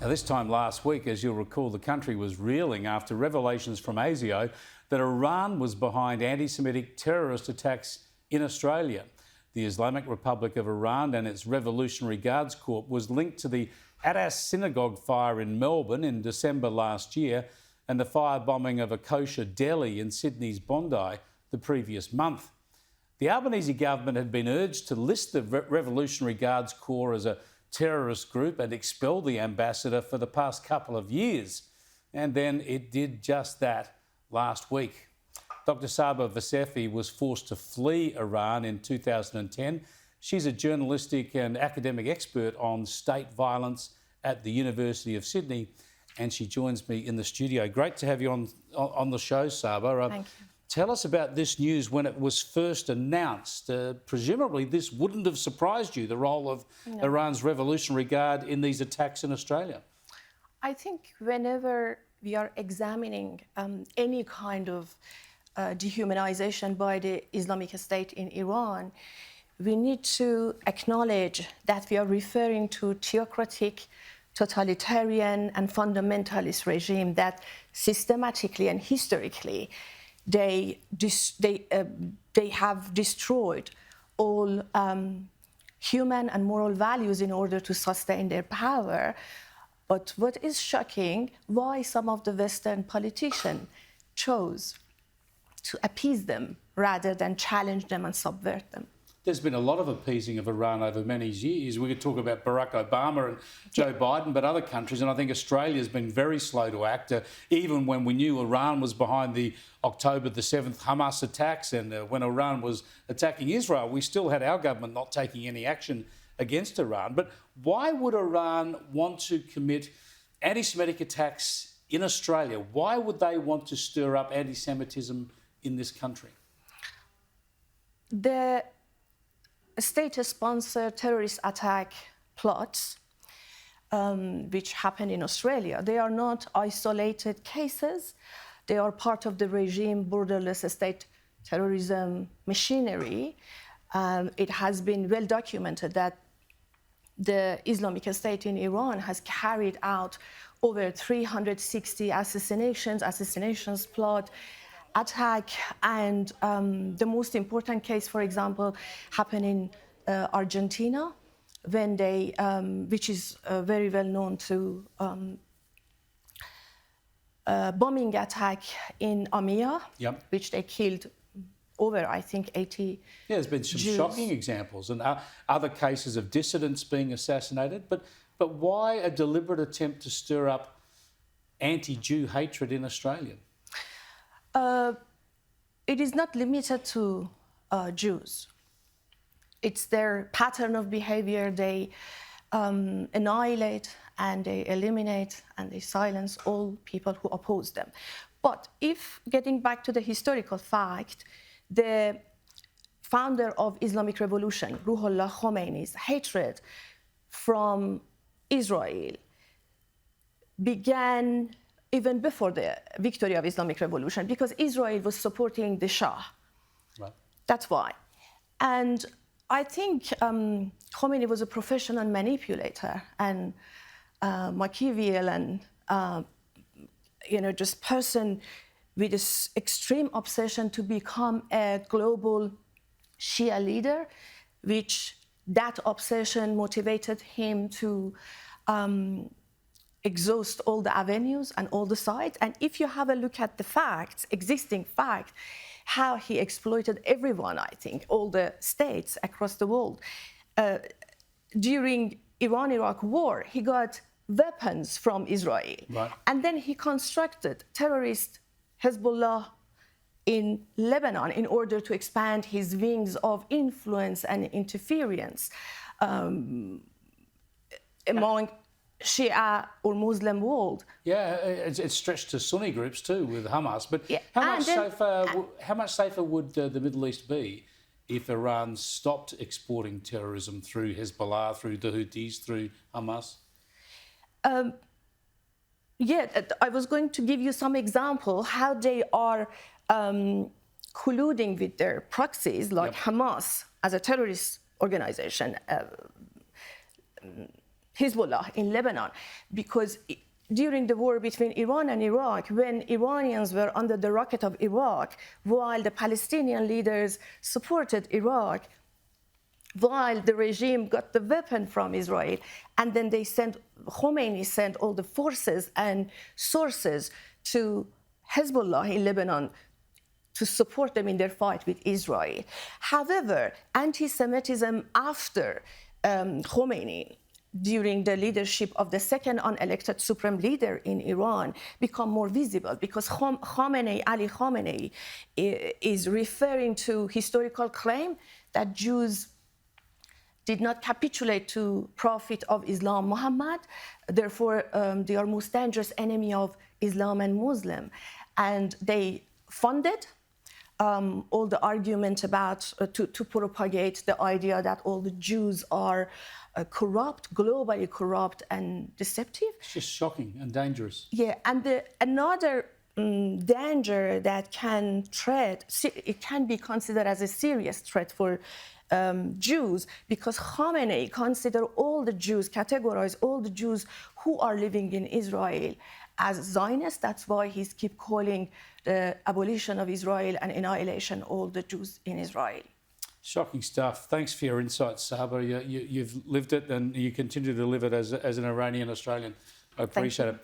Now, this time last week, as you'll recall, the country was reeling after revelations from ASIO that Iran was behind anti-Semitic terrorist attacks in Australia. The Islamic Republic of Iran and its Revolutionary Guards Corps was linked to the Adas synagogue fire in Melbourne in December last year and the firebombing of a kosher deli in Sydney's Bondi the previous month. The Albanese government had been urged to list the Revolutionary Guards Corps as a terrorist group and expel the ambassador for the past couple of years. And then it did just that last week. Dr Saba Vasefi was forced to flee Iran in 2010. She's a journalistic and academic expert on state violence at the University of Sydney, and she joins me in the studio. Great to have you on the show, Saba. Thank you. Tell us about this news when it was first announced. Presumably this wouldn't have surprised you, the role of Iran's Revolutionary Guard in these attacks in Australia. I think whenever we are examining any kind of dehumanization by the Islamic State in Iran, we need to acknowledge that we are referring to theocratic, totalitarian and fundamentalist regime that systematically and historically they have destroyed all human and moral values in order to sustain their power. But what is shocking, why some of the Western politicians chose to appease them rather than challenge them and subvert them. There's been a lot of appeasing of Iran over many years. We could talk about Barack Obama and Joe Biden, but other countries, and I think Australia's been very slow to act, even when we knew Iran was behind the October the 7th Hamas attacks, and when Iran was attacking Israel, we still had our government not taking any action against Iran. But why would Iran want to commit anti-Semitic attacks in Australia? Why would they want to stir up anti-Semitism in this country? The state-sponsored terrorist attack plots which happen in Australia, they are not isolated cases. They are part of the regime borderless state terrorism machinery. It has been well documented that the Islamic State in Iran has carried out over 360 assassinations plot, attack, and the most important case, for example, happened in Argentina, when they, which is very well known to bombing attack in Amia, which they killed over, I think, 80 Yeah, there's been some Jews. Shocking examples and other cases of dissidents being assassinated. But why a deliberate attempt to stir up anti-Jew hatred in Australia? It is not limited to Jews. It's their pattern of behavior. They annihilate and they eliminate and they silence all people who oppose them. But if, getting back to the historical fact, the founder of Islamic Revolution, Ruhollah Khomeini's hatred from Israel began even before the victory of Islamic Revolution, because Israel was supporting the Shah. Right. That's why. And I think Khomeini was a professional manipulator and Machiavellian and just person with this extreme obsession to become a global Shia leader, which that obsession motivated him to exhaust all the avenues and all the sides. And if you have a look at the facts, existing facts, how he exploited everyone, I think, all the states across the world. During Iran-Iraq war, he got weapons from Israel. Right. And then he constructed terrorist Hezbollah in Lebanon in order to expand his wings of influence and interference among Shia or Muslim world. Yeah, it's stretched to Sunni groups too with Hamas. But Yeah. how much safer would the Middle East be if Iran stopped exporting terrorism through Hezbollah, through the Houthis, through Hamas? I was going to give you some example how they are colluding with their proxies, like Hamas as a terrorist organization. Hezbollah in Lebanon, because during the war between Iran and Iraq, when Iranians were under the rocket of Iraq, while the Palestinian leaders supported Iraq, while the regime got the weapon from Israel, and then Khomeini sent all the forces and sources to Hezbollah in Lebanon to support them in their fight with Israel. However, anti-Semitism after Khomeini, during the leadership of the second unelected supreme leader in Iran, become more visible, because Ali Khamenei is referring to historical claim that Jews did not capitulate to Prophet of Islam, Muhammad. Therefore, they are most dangerous enemy of Islam and Muslim. And they funded all the argument about to propagate the idea that all the Jews are corrupt, globally corrupt and deceptive. It's just shocking and dangerous. Yeah, and another danger that it can be considered as a serious threat for Jews, because Khamenei categorize all the Jews who are living in Israel as Zionists. That's why he's keep calling the abolition of Israel and annihilation all the Jews in Israel. Shocking stuff. Thanks for your insights, Saba. You've lived it and you continue to live it as an Iranian Australian. I appreciate it.